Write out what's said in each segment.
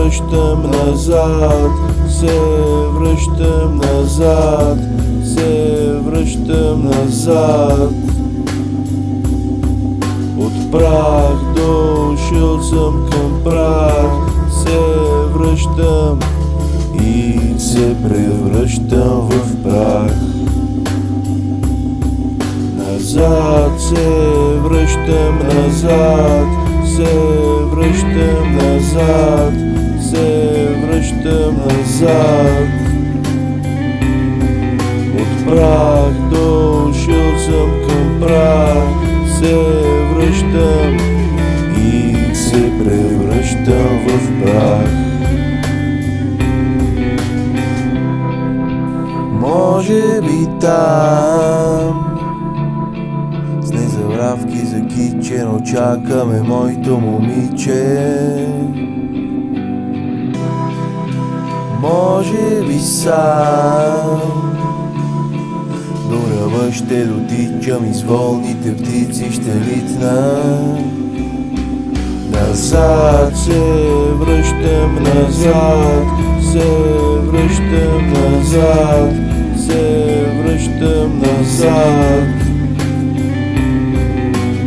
връщам назад, се връщам назад, се връщам назад. От прах дошъл съм към прах, се връщам и се превръщам в прах. Назад се връщам назад, се връщам назад, се връщам назад. От прах дошъл съм към прах, се връщам и се превръщам в прах. Може би там с незабравки за кичен очакаме моето момиче. Може би сам до ръба ще дотичам и с волните птици ще литна. Назад се връщам назад, се връщам назад, се връщам назад.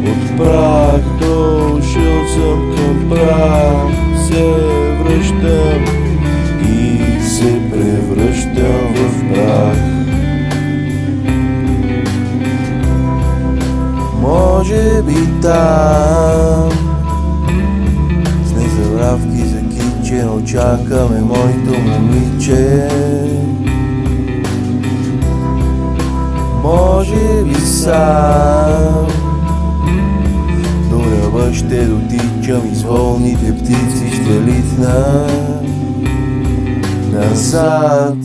От прах дошъл съм към прах, се връщам и се превръщам в прах. Може би там с незабравки за кичен очакаме моето момиче. Може би сам до ръба ще дотичам и с волните птици ще литна. Назад